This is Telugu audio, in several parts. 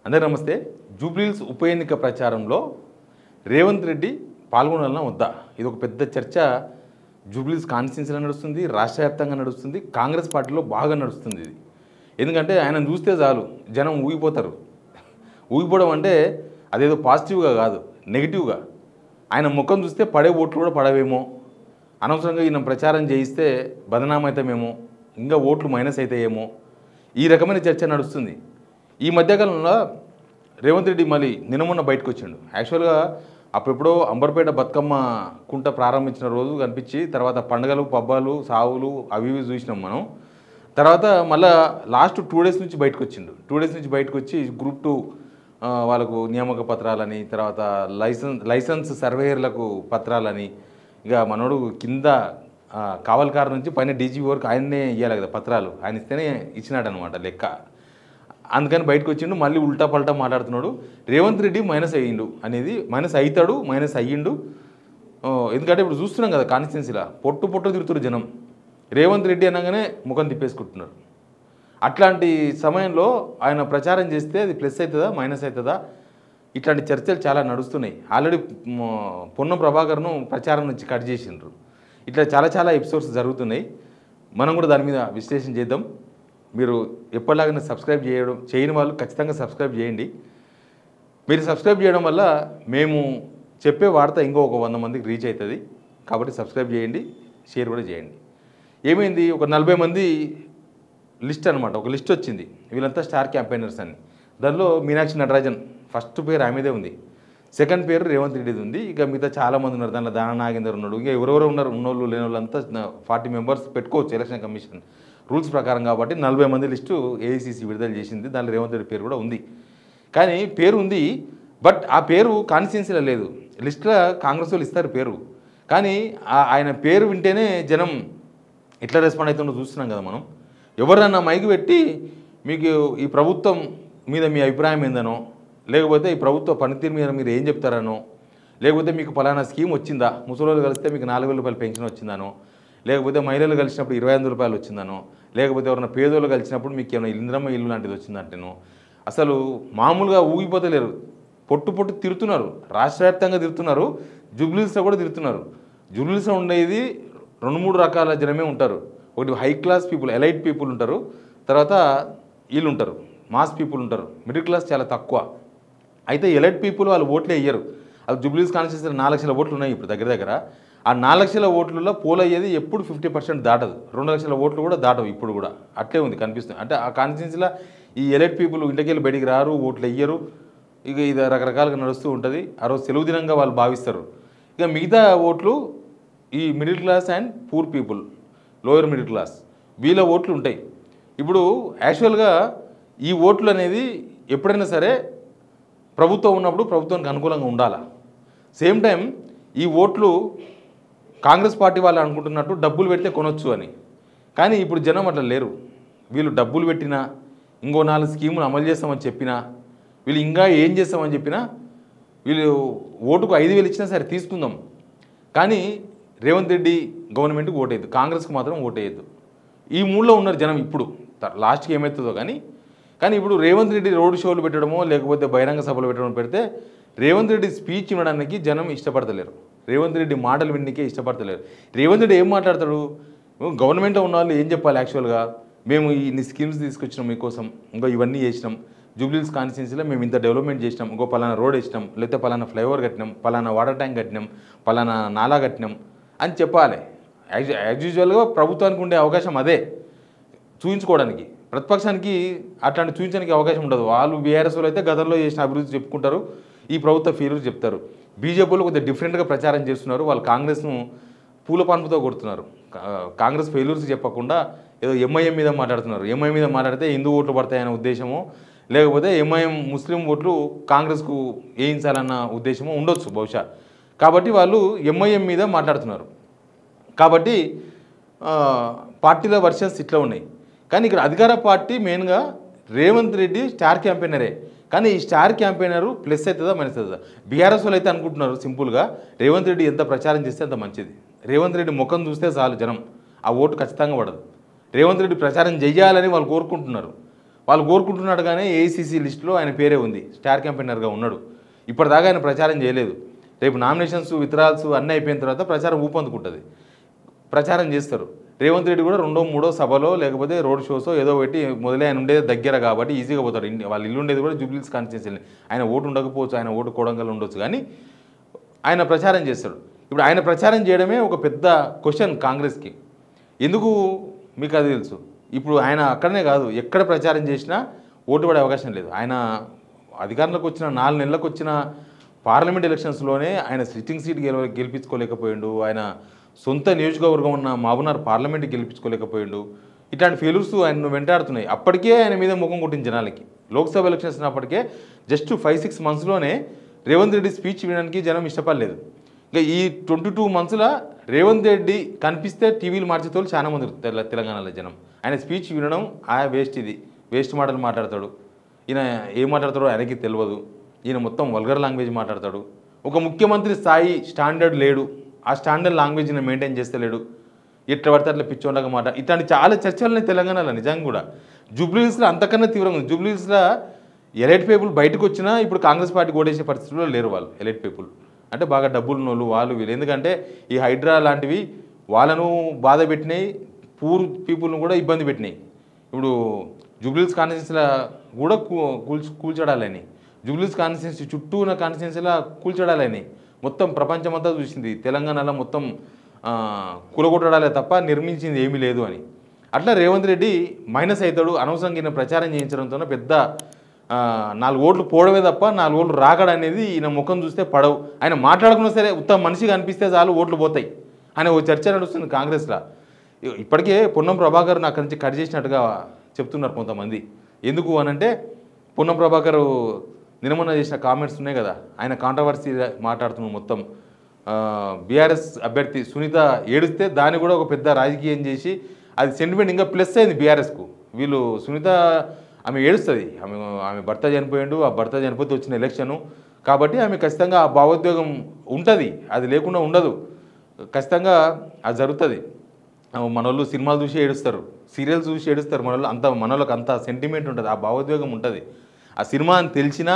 అందరూ నమస్తే. జూబ్లీహిల్స్ ఉప ఎన్నిక ప్రచారంలో రేవంత్ రెడ్డి పాల్గొనాలన్నా వద్దా? ఇది ఒక పెద్ద చర్చ జూబ్లీహిల్స్ కాన్స్టిట్యున్సీలో నడుస్తుంది, రాష్ట్ర వ్యాప్తంగా నడుస్తుంది, కాంగ్రెస్ పార్టీలో బాగా నడుస్తుంది. ఇది ఎందుకంటే ఆయన చూస్తే చాలు జనం ఊగిపోతారు. ఊగిపోవడం అంటే అదేదో పాజిటివ్గా కాదు, నెగిటివ్గా. ఆయన ముఖం చూస్తే పడే ఓట్లు కూడా పడవేమో, అనవసరంగా ఈయన ప్రచారం చేయిస్తే బదనాం అవుతామేమో, ఇంకా ఓట్లు మైనస్ అవుతాయేమో, ఈ రకమైన చర్చ నడుస్తుంది. ఈ మధ్యకాలంలో రేవంత్ రెడ్డి మళ్ళీ నిన్నమొన్న బయటకు వచ్చిండు. యాక్చువల్గా అప్పుడెప్పుడో అంబర్పేట బతుకమ్మ కుంట ప్రారంభించిన రోజు కనిపించి, తర్వాత పండుగలు పబ్బాలు సావులు అవి ఇవి చూసినాం మనం. తర్వాత మళ్ళీ లాస్ట్ 2 days నుంచి బయటకు వచ్చిండు. 2 days నుంచి బయటకు వచ్చి Group 2 వాళ్ళకు నియామక పత్రాలని, తర్వాత లైసెన్స్ సర్వేయర్లకు పత్రాలని, ఇక మనోడు కింద కావల్కారు నుంచి పైన డీజీపీ వరకు ఆయన్నే ఇవ్వాలి కదా పత్రాలు, ఆయన ఇస్తేనే ఇచ్చినాడు అనమాట లెక్క. అందుకని బయటకు వచ్చిండు. మళ్ళీ ఉల్టా పల్టా మాట్లాడుతున్నాడు. రేవంత్ రెడ్డి మైనస్ అయ్యిండు అనేది, మైనస్ అవుతాడు, మైనస్ అయ్యిండు. ఎందుకంటే ఇప్పుడు చూస్తున్నాం కదా కాన్స్టిట్యున్సీలో పొట్టు తిరుగుతున్నారు జనం. రేవంత్ రెడ్డి అనగానే ముఖం తిప్పేసుకుంటున్నారు. అట్లాంటి సమయంలో ఆయన ప్రచారం చేస్తే అది ప్లస్ అవుతుందా మైనస్ అవుతుందా, ఇట్లాంటి చర్చలు చాలా నడుస్తున్నాయి. ఆల్రెడీ పొన్నం ప్రభాకర్ను ప్రచారం నుంచి కట్ చేసిండ్రు. ఇట్లా చాలా ఎపిసోడ్స్ జరుగుతున్నాయి. మనం కూడా దాని మీద విశ్లేషణ చేద్దాం. మీరు ఎప్పటిలాగానే సబ్స్క్రైబ్ చేయని వాళ్ళు ఖచ్చితంగా సబ్స్క్రైబ్ చేయండి. మీరు సబ్స్క్రైబ్ చేయడం వల్ల మేము చెప్పే వార్త ఇంకో 100 మందికి రీచ్ అవుతుంది. కాబట్టి సబ్స్క్రైబ్ చేయండి, షేర్ కూడా చేయండి. ఏమైంది, ఒక 40 మంది లిస్ట్ అనమాట, ఒక లిస్ట్ వచ్చింది. వీళ్ళంతా స్టార్ క్యాంపెయినర్స్ అని. దానిలో మీనాక్షి నటరాజన్ ఫస్ట్ పేరు ఆమెదే ఉంది, సెకండ్ పేరు రేవంత్ రెడ్డిది ఉంది. ఇక మిగతా చాలామంది ఉన్నారు. దానిలో దాన నాగేందర్ ఉన్నాడు, ఇంకా ఎవరెవరో ఉన్నారు. ఉన్నోళ్ళు లేని వాళ్ళంతా 40 members పెట్టుకోవచ్చు ఎలక్షన్ కమిషన్ రూల్స్ ప్రకారం. కాబట్టి 40 మంది లిస్టు ఏఐసిసి విడుదల చేసింది. దానిలో రేవంత్ రెడ్డి పేరు కూడా ఉంది. కానీ పేరు ఉంది, బట్ ఆ పేరు కాన్స్టిట్యున్సీలో లేదు. లిస్టులో కాంగ్రెస్ వాళ్ళు ఇస్తారు పేరు, కానీ ఆయన పేరు వింటేనే జనం ఎట్లా రెస్పాండ్ అవుతుందో చూస్తున్నాం కదా మనం. ఎవరన్నా మైకి పెట్టి మీకు ఈ ప్రభుత్వం మీద మీ అభిప్రాయం ఏందనో, లేకపోతే ఈ ప్రభుత్వ పనితీరు మీద మీరు ఏం చెప్తారనో, లేకపోతే మీకు పలానా స్కీమ్ వచ్చిందా, ముసలోళ్ళు కలిస్తే మీకు 4,000 రూపాయలు పెన్షన్ వచ్చిందానో, లేకపోతే మహిళలు కలిసినప్పుడు 25,000 రూపాయలు వచ్చిందనో, లేకపోతే ఎవరైనా పేదోళ్ళు కలిసినప్పుడు మీకు ఏమైనా ఇంద్రమ్మ ఇల్లు లాంటిది వచ్చిందంటేనో, అసలు మామూలుగా ఊగిపోతలేరు. పొట్టు తిరుతున్నారు. రాష్ట్ర వ్యాప్తంగా తిరుతున్నారు, జూబ్లీహిల్స్లో కూడా తిరుతున్నారు. జూబ్లీహిల్స్లో ఉండేది 2-3 రకాల జనమే ఉంటారు. ఒకటి high class people, elite people ఉంటారు. తర్వాత వీళ్ళు ఉంటారు, మాస్ పీపుల్ ఉంటారు. మిడిల్ క్లాస్ చాలా తక్కువ. అయితే ఎలైట్ పీపుల్ వాళ్ళు ఓట్లే వేయరు. అది జూబ్లీహిల్స్ కాన్స్టిట్యున్సీలో 4 లక్షల ఓట్లు ఉన్నాయి ఇప్పుడు దగ్గర. ఆ 4 లక్షల ఓట్లలో పోల్ అయ్యేది ఎప్పుడు 50% దాటదు. 2 లక్షల ఓట్లు కూడా దాటవు ఇప్పుడు కూడా. అట్లే ఉంది కనిపిస్తుంది. అంటే ఆ కాన్స్టిట్యున్సీలో ఈ ఎలైట్ పీపుల్ ఇంటికెళ్ళి బయటికి రారు, ఓట్లు వేయరు. ఇక ఇది రకరకాలుగా నడుస్తూ ఉంటుంది. ఆ రోజు సెలవు దినంగా వాళ్ళు భావిస్తారు. ఇక మిగతా ఓట్లు ఈ middle class and poor people, lower middle class, వీళ్ళ ఓట్లు ఉంటాయి. ఇప్పుడు యాక్చువల్గా ఈ ఓట్లు అనేది ఎప్పుడైనా సరే ప్రభుత్వం ఉన్నప్పుడు ప్రభుత్వానికి అనుకూలంగా ఉండాలా. సేమ్ టైం ఈ ఓట్లు కాంగ్రెస్ పార్టీ వాళ్ళు అనుకుంటున్నట్టు డబ్బులు పెడితే కొనొచ్చు అని. కానీ ఇప్పుడు జనం అట్లా లేరు. వీళ్ళు డబ్బులు పెట్టినా, ఇంకో 4 స్కీములు అమలు చేస్తామని చెప్పినా, వీళ్ళు ఇంకా ఏం చేస్తామని చెప్పినా, వీళ్ళు ఓటుకు 5,000 ఇచ్చినా సరే తీసుకుందాం, కానీ రేవంత్ రెడ్డి గవర్నమెంట్కి ఓటేయద్దు, కాంగ్రెస్కి మాత్రం ఓటేయద్దు. ఈ మూడ్లో ఉన్నారు జనం. ఇప్పుడు లాస్ట్కి ఏమవుతుందో కానీ ఇప్పుడు రేవంత్ రెడ్డి రోడ్ షోలు పెట్టడమో లేకపోతే బహిరంగ సభలు పెట్టడమో పెడితే రేవంత్ రెడ్డి స్పీచ్ ఇవ్వడానికి జనం ఇష్టపడతలేరు. రేవంత్ రెడ్డి మాటలు వినడానికే ఇష్టపడతలేరు. రేవంత్ రెడ్డి ఏం మాట్లాడతాడు, గవర్నమెంట్లో ఉన్న వాళ్ళు ఏం చెప్పాలి, యాక్చువల్గా మేము ఇన్ని స్కీమ్స్ తీసుకొచ్చినాం మీకోసం, ఇంకో ఇవన్నీ చేసినాం, జూబ్లీహిల్స్ కాన్స్టిట్యున్సీలో మేము ఇంత డెవలప్మెంట్ చేసినాం, ఇంకో పలానా రోడ్ వేసినాం, లేకపోతే పలానా ఫ్లైఓవర్ కట్టినాం, పలానా వాటర్ ట్యాంక్ కట్టినాం, పలానా నాలా కట్టినాం అని చెప్పాలి. యాజ్ యూజువల్గా ప్రభుత్వానికి ఉండే అవకాశం అదే, చూపించుకోవడానికి. ప్రతిపక్షానికి అట్లాంటి చూపించడానికి అవకాశం ఉండదు. వాళ్ళు బీఆర్ఎస్ వాళ్ళు అయితే గతంలో చేసిన అభివృద్ధి చెప్పుకుంటారు, ఈ ప్రభుత్వ ఫెయిల్యూర్ చెప్తారు. బీజేపీలో కొద్దిగా డిఫరెంట్గా ప్రచారం చేస్తున్నారు. వాళ్ళు కాంగ్రెస్ను పూల పాన్పుతో కొడుతున్నారు. కాంగ్రెస్ ఫెయిల్యూర్స్ చెప్పకుండా ఏదో ఎంఐఎం మీద మాట్లాడుతున్నారు. ఎంఐఎం మీద మాట్లాడితే హిందూ ఓట్లు పడతాయనే ఉద్దేశమో, లేకపోతే ఎంఐఎం ముస్లిం ఓట్లు కాంగ్రెస్కు వేయించాలన్న ఉద్దేశమో ఉండొచ్చు బహుశా. కాబట్టి వాళ్ళు ఎంఐఎం మీద మాట్లాడుతున్నారు. కాబట్టి పార్టీల వర్షన్స్ ఇట్లా ఉన్నాయి. కానీ ఇక్కడ అధికార పార్టీ మెయిన్గా రేవంత్ రెడ్డి స్టార్ క్యాంపెయినరే. కానీ ఈ స్టార్ క్యాంపెయినరు ప్లస్ అవుతుందా మైనస్ అవుతుందా? బీఆర్ఎస్ వాళ్ళు అయితే అనుకుంటున్నారు సింపుల్గా, రేవంత్ రెడ్డి ఎంత ప్రచారం చేస్తే అంత మంచిది. రేవంత్ రెడ్డి ముఖం చూస్తే చాలు జనం ఆ ఓటు ఖచ్చితంగా పడదు. రేవంత్ రెడ్డి ప్రచారం చేయాలని వాళ్ళు కోరుకుంటున్నారు. వాళ్ళు కోరుకుంటున్నట్టుగానే ఏఐసీసీ లిస్టులో ఆయన పేరే ఉంది, స్టార్ క్యాంపెయినర్గా ఉన్నాడు. ఇప్పటిదాకా ఆయన ప్రచారం చేయలేదు. రేపు నామినేషన్స్ విత్డ్రాల్స్ అన్నీ అయిపోయిన తర్వాత ప్రచారం ఊపందుకుంటుంది, ప్రచారం చేస్తారు. రేవంత్ రెడ్డి కూడా 2వ 3వ సభలో లేకపోతే రోడ్ షోసో ఏదో పెట్టి మొదలై ఆయన ఉండేది దగ్గర కాబట్టి ఈజీగా పోతారు. వాళ్ళ ఇల్లు ఉండేది కూడా జూబ్లీహిల్స్ కాన్స్టిట్యున్సీ. ఆయన ఓటు ఉండకపోవచ్చు, ఆయన ఓటు కొడంగల్ ఉండొచ్చు, కానీ ఆయన ప్రచారం చేస్తాడు. ఇప్పుడు ఆయన ప్రచారం చేయడమే ఒక పెద్ద క్వశ్చన్ కాంగ్రెస్కి. ఎందుకు మీకు అది తెలుసు. ఇప్పుడు ఆయన అక్కడనే కాదు, ఎక్కడ ప్రచారం చేసినా ఓటు పడే అవకాశం లేదు. ఆయన అధికారంలోకి వచ్చిన 4 నెలలకు వచ్చిన పార్లమెంట్ ఎలక్షన్స్లోనే ఆయన సిట్టింగ్ సీట్ గెలిపించుకోలేకపోయిండు. ఆయన సొంత నియోజకవర్గం ఉన్న మహబూబ్నగర్ పార్లమెంట్ గెలిపించుకోలేకపోయిండు. ఇట్లాంటి ఫెయిల్యూర్స్ ఆయన వెంటాడుతున్నాయి. అప్పటికే ఆయన మీద ముఖం కొట్టిన జనాలకి. లోక్సభ ఎలక్షన్స్ ఉన్నప్పటికే జస్ట్ 5-6 మంత్స్లోనే రేవంత్ రెడ్డి స్పీచ్ వినడానికి జనం ఇష్టపడలేదు. ఇంకా ఈ 22 మంత్స్లో రేవంత్ రెడ్డి కనిపిస్తే టీవీలు మార్చేతోళ్ళు చాలా మంది తెలంగాణలో జనం. ఆయన స్పీచ్ వినడం ఇది వేస్ట్ మాటలు మాట్లాడతాడు. ఈయన ఏం మాట్లాడతాడో ఆయనకి తెలియదు. ఈయన మొత్తం వల్గర్ లాంగ్వేజ్ మాట్లాడతాడు. ఒక ముఖ్యమంత్రి స్థాయి స్టాండర్డ్ లేడు, ఆ స్టాండర్డ్ లాంగ్వేజ్ని మెయింటైన్ చేస్తలేడు. ఎట్లా పడితే అట్లా పిచ్చోళ్ళగా ఇట్లాంటి చాలా చర్చలున్నాయి తెలంగాణలో. నిజంగా కూడా జూబ్లీహిల్స్లో అంతకన్నా తీవ్రంగా ఉంది. జూబ్లీహిల్స్లో ఎలైట్ పీపుల్ బయటకు వచ్చినా ఇప్పుడు కాంగ్రెస్ పార్టీ ఓడేసే పరిస్థితుల్లో లేరు వాళ్ళు. ఎలైట్ పీపుల్ అంటే బాగా డబ్బులు ఉన్నోళ్ళు వాళ్ళు వీళ్ళు. ఎందుకంటే ఈ హైడ్రా లాంటివి వాళ్ళను బాధ పెట్టినాయి, పూర్ పీపుల్ను కూడా ఇబ్బంది పెట్టినాయి. ఇప్పుడు జూబ్లీహిల్స్ కాన్స్టిట్యున్సీలో కూడా కూల్చడాలని, జూబ్లీహిల్స్ కాన్స్టిట్యున్సీ చుట్టూ ఉన్న కాన్స్టిట్యున్సీలో కూల్చడాలని మొత్తం ప్రపంచమంతా చూసింది. తెలంగాణలో మొత్తం కూలగొట్టడాలే తప్ప నిర్మించింది ఏమీ లేదు అని. అట్లా రేవంత్ రెడ్డి మైనస్ అవుతాడు. అనవసరంగా ఈయన ప్రచారం చేయించడంతో పెద్ద 4 ఓట్లు పోవడమే తప్ప 4 ఓట్లు రాకడం అనేది ఈయన ముఖం చూస్తే పడవు. ఆయన మాట్లాడుకున్నా సరే ఉత్తమ మనిషిగా అనిపిస్తే చాలు ఓట్లు పోతాయి అని ఓ చర్చ నడుస్తుంది కాంగ్రెస్లో. ఇప్పటికే పొన్నం ప్రభాకర్ అక్కడి నుంచి కట్ చేసినట్టుగా చెప్తున్నారు కొంతమంది. ఎందుకు అనంటే పొన్నం ప్రభాకర్ నిన్న చేసిన కామెంట్స్ ఉన్నాయి కదా, ఆయన కాంట్రవర్సీ మాట్లాడుతున్నాడు. మొత్తం బీఆర్ఎస్ అభ్యర్థి సునీత ఏడిస్తే దాన్ని కూడా ఒక పెద్ద రాజకీయం చేసి అది సెంటిమెంట్ ఇంకా ప్లస్ అయింది బీఆర్ఎస్కు. వీళ్ళు సునీత ఆమె ఏడుస్తుంది, ఆమె భర్త చనిపోయిండు, ఆ భర్త చనిపోతే వచ్చిన ఎలక్షను కాబట్టి ఆమె ఖచ్చితంగా ఆ భావోద్వేగం ఉంటుంది, అది లేకుండా ఉండదు, ఖచ్చితంగా అది జరుగుతుంది. మనోళ్ళు సినిమాలు చూసి ఏడుస్తారు, సీరియల్స్ చూసి ఏడుస్తారు, మనోళ్ళకి అంత సెంటిమెంట్ ఉంటుంది, ఆ భావోద్వేగం ఉంటుంది. ఆ సినిమా అని తెలిసినా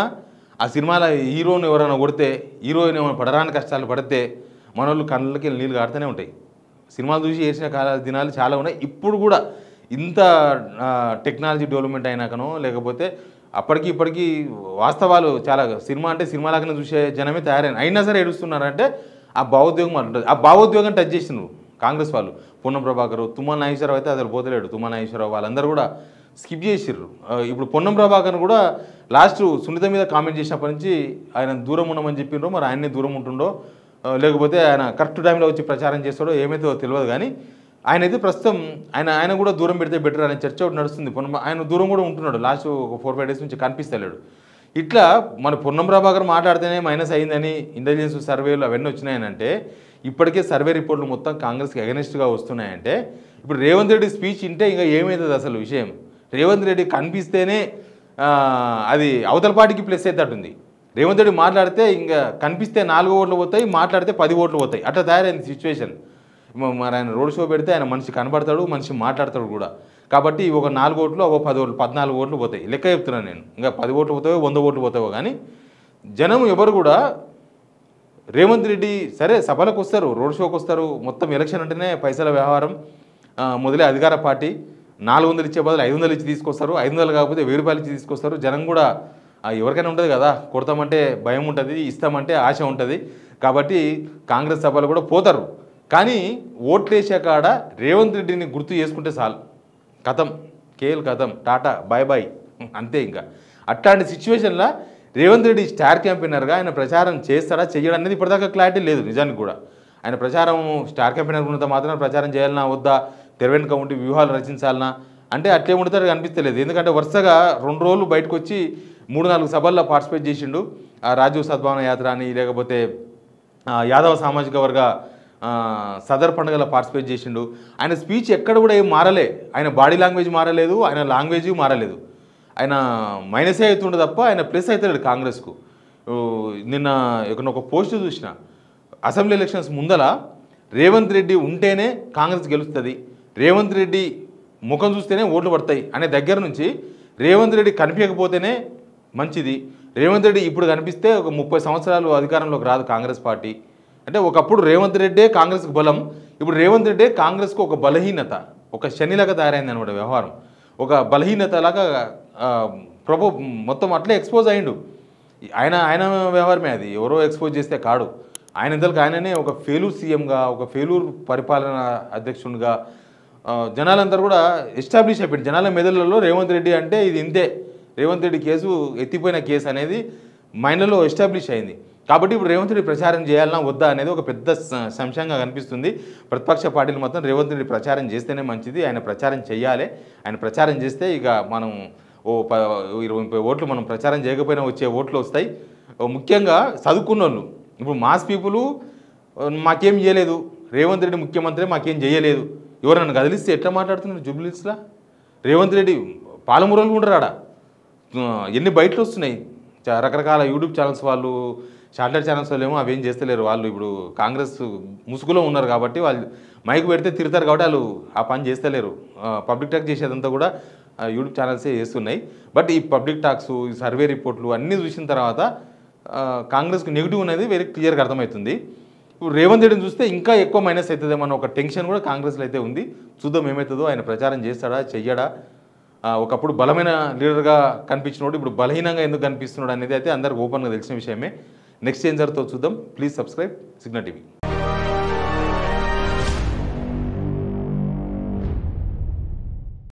ఆ సినిమాలో హీరోని ఎవరైనా కొడితే, హీరోయిన్ ఏమైనా పడరాని కష్టాలు పడితే మనోళ్ళు కళ్ళకి నీళ్ళు కాడుతూనే ఉంటాయి. సినిమాలు చూసి ఏడ్చిన దినాలు చాలా ఉన్నాయి. ఇప్పుడు కూడా ఇంత టెక్నాలజీ డెవలప్మెంట్ అయినాకనో లేకపోతే అప్పటికి ఇప్పటికీ వాస్తవాలు చాలా సినిమా అంటే సినిమాలాగానే చూసే జనమే తయారైన అయినా సరే ఏడుస్తున్నారంటే ఆ భావోద్వేగం ఉంటుంది. ఆ భావోద్వేగం టచ్ చేసినారు కాంగ్రెస్ వాళ్ళు. పొన్నం ప్రభాకర్, తుమ్మల నాగేశ్వరరావు అయితే అసలు పోతలేడు. తుమ్మల నాగేశ్వరరావు వాళ్ళందరూ కూడా స్కిప్ చేసిర్రు. ఇప్పుడు పొన్నం ప్రభాకర్ కూడా లాస్ట్ సునీత మీద కామెంట్ చేసినప్పటి నుంచి ఆయన దూరం ఉండమని చెప్పిండ్రో, మరి ఆయనే దూరం ఉంటుండో లేకపోతే ఆయన కరెక్ట్ టైంలో వచ్చి ప్రచారం చేస్తాడో ఏమైతే తెలియదు. కానీ ఆయన అయితే ప్రస్తుతం ఆయన కూడా దూరం పెడితే బెటర్ అనే చర్చ ఒకటి నడుస్తుంది. ఆయన దూరం కూడా ఉంటున్నాడు, లాస్ట్ ఒక 4-5 డేస్ నుంచి కనిపిస్తలేడు. ఇట్లా మన పొన్నం ప్రభాకర్ మాట్లాడితేనే మైనస్ అయిందని ఇంటెలిజెన్స్ సర్వేలు అవన్నీ వచ్చినాయనంటే, ఇప్పటికే సర్వే రిపోర్ట్లు మొత్తం కాంగ్రెస్కి అగెనిస్ట్గా వస్తున్నాయంటే, ఇప్పుడు రేవంత్ రెడ్డి స్పీచ్ వింటే ఇంకా ఏమవుతుంది అసలు విషయం. రేవంత్ రెడ్డి కనిపిస్తేనే అది అవతల పార్టీకి ప్లస్ అవుతుంది. రేవంత్ రెడ్డి మాట్లాడితే ఇంకా కనిపిస్తే 4 ఓట్లు పోతాయి, మాట్లాడితే 10 ఓట్లు పోతాయి. అట్లా తయారైంది సిచ్యువేషన్. మరి ఆయన రోడ్ షో పెడితే ఆయన మనిషి కనబడతాడు, మనిషి మాట్లాడతాడు కూడా. కాబట్టి ఒక 4 ఓట్లు, ఒక 10 ఓట్లు, 14 ఓట్లు పోతాయి. లెక్క చెప్తున్నాను నేను. ఇంకా 10 ఓట్లు పోతావో 100 ఓట్లు పోతావో కానీ జనం ఎవరు కూడా రేవంత్ రెడ్డి సరే సభలకు వస్తారు, రోడ్ షోకి వస్తారు. మొత్తం ఎలక్షన్ అంటేనే పైసల వ్యవహారం. మొదలే అధికార పార్టీ 400 ఇచ్చే బదులు 500 ఇచ్చి తీసుకొస్తారు, 500 కాకపోతే 1000 రూపాయలు ఇచ్చి తీసుకొస్తారు. జనం కూడా ఎవరికైనా ఉంటుంది కదా, కొడతామంటే భయం ఉంటుంది, ఇస్తామంటే ఆశ ఉంటుంది. కాబట్టి కాంగ్రెస్ సభలు కూడా పోతారు. కానీ ఓట్లు వేసే కాడ రేవంత్ రెడ్డిని గుర్తు చేసుకుంటే చాలు, కథం, కేఎల్ కథం, టాటా బాయ్ బాయ్ అంతే. ఇంకా అట్లాంటి సిచ్యువేషన్లో రేవంత్ రెడ్డి స్టార్ క్యాంపెయినర్గా ఆయన ప్రచారం చేస్తాడా చెయ్యడం అనేది ఇప్పటిదాకా క్లారిటీ లేదు. నిజానికి కూడా ఆయన ప్రచారం స్టార్ క్యాంపెయినర్ ఉన్నంత మాత్రం ప్రచారం చేయాలన్నా వద్దా, తెరవెనుక ఉండి వ్యూహాలు రచించాలన్నా అంటే అట్లే ఉండతాడు కనిపిస్తలేదు. ఎందుకంటే వరుసగా 2 రోజులు బయటకు వచ్చి 3-4 సభల్లో పార్టిసిపేట్ చేసిండు. రాజీవ్ సద్భావన యాత్ర అని, లేకపోతే యాదవ సామాజిక వర్గ సదర్ పండుగలో పార్టిసిపేట్ చేసిండు. ఆయన స్పీచ్ ఎక్కడ కూడా ఏం మారలే, ఆయన బాడీ లాంగ్వేజ్ మారలేదు, ఆయన లాంగ్వేజ్ మారలేదు. ఆయన మైనసే అవుతుండే తప్ప ఆయన ప్లస్ అవుతాడు కాంగ్రెస్కు. నిన్న ఒక పోస్ట్ చూసిన, అసెంబ్లీ ఎలక్షన్స్ ముందల రేవంత్ రెడ్డి ఉంటేనే కాంగ్రెస్ గెలుస్తుంది, రేవంత్ రెడ్డి ముఖం చూస్తేనే ఓట్లు పడతాయి అనే దగ్గర నుంచి రేవంత్ రెడ్డి కనిపించకపోతేనే మంచిది. రేవంత్ రెడ్డి ఇప్పుడు కనిపిస్తే ఒక 30 సంవత్సరాలు అధికారంలోకి రాదు కాంగ్రెస్ పార్టీ. అంటే ఒకప్పుడు రేవంత్ రెడ్డే కాంగ్రెస్కు బలం, ఇప్పుడు రేవంత్ రెడ్డే కాంగ్రెస్కు ఒక బలహీనత, ఒక శనిలాగా తయారైంది అనమాట వ్యవహారం. ఒక బలహీనతలాగా మొత్తం అట్లే ఎక్స్పోజ్ అయ్యిండు. ఆయన వ్యవహారమే అది, ఎవరో ఎక్స్పోజ్ చేస్తే కాడు. ఆయన ఇంతకు ఆయననే ఒక ఫెయిల్యూర్ సీఎంగా, ఒక ఫెయిల్యూర్ పరిపాలన అధ్యక్షునిగా జనాలందరూ కూడా ఎస్టాబ్లిష్ అయిపోయింది. జనాల మెదళ్ళలో రేవంత్ రెడ్డి అంటే ఇది ఇంతే, రేవంత్ రెడ్డి కేసు ఎత్తిపోయిన కేసు అనేది మైండ్లలో ఎస్టాబ్లిష్ అయింది. కాబట్టి ఇప్పుడు రేవంత్ రెడ్డి ప్రచారం చేయాలన్నా వద్దా అనేది ఒక పెద్ద సంశయంగా కనిపిస్తుంది. ప్రతిపక్ష పార్టీలు మొత్తం రేవంత్ రెడ్డి ప్రచారం చేస్తేనే మంచిది, ఆయన ప్రచారం చేయాలి. ఆయన ప్రచారం చేస్తే ఇక మనం 20-30 ఓట్లు మనం ప్రచారం చేయకపోయినా వచ్చే ఓట్లు వస్తాయి. ముఖ్యంగా చదువుకున్న వాళ్ళు, ఇప్పుడు మాస్ పీపుల్ మాకేం చేయలేదు, రేవంత్ రెడ్డి ముఖ్యమంత్రి మాకేం చేయలేదు, ఎవరన్నా కదిలిస్తే ఎట్లా మాట్లాడుతున్నారు జూబ్లీహిల్స్లో? రేవంత్ రెడ్డి పాలమూరలు ఉండరు ఆడ, ఎన్ని బయటలు వస్తున్నాయి. రకరకాల యూట్యూబ్ ఛానల్స్ వాళ్ళు, శాటిలైట్ ఛానల్స్ వాళ్ళు ఏమో అవేం చేస్తలేరు. వాళ్ళు ఇప్పుడు కాంగ్రెస్ ముసుగులో ఉన్నారు కాబట్టి వాళ్ళు మైక్ పెడితే తిడతారు కాబట్టి వాళ్ళు ఆ పని చేస్తలేరు. పబ్లిక్ టాక్ చేసేదంతా కూడా యూట్యూబ్ ఛానల్సే చేస్తున్నాయి. బట్ ఈ పబ్లిక్ టాక్స్, ఈ సర్వే రిపోర్ట్లు అన్నీ చూసిన తర్వాత కాంగ్రెస్కి నెగిటివ్ అనేది వెరీ క్లియర్గా అర్థమవుతుంది. ఇప్పుడు రేవంత్ రెడ్డిని చూస్తే ఇంకా ఎక్కువ మైనస్ అవుతుందేమన్న ఒక టెన్షన్ కూడా కాంగ్రెస్లో అయితే ఉంది. చూద్దాం ఏమవుతుందో, ఆయన ప్రచారం చేస్తాడా చెయ్యడా. ఒకప్పుడు బలమైన లీడర్గా కనిపించినోడు ఇప్పుడు బలహీనంగా ఎందుకు కనిపిస్తున్నాడు అనేది అయితే అందరికి ఓపెన్గా తెలిసిన విషయమే. నెక్స్ట్ ఏం జరుగుతుందో చూద్దాం. Please subscribe signal TV.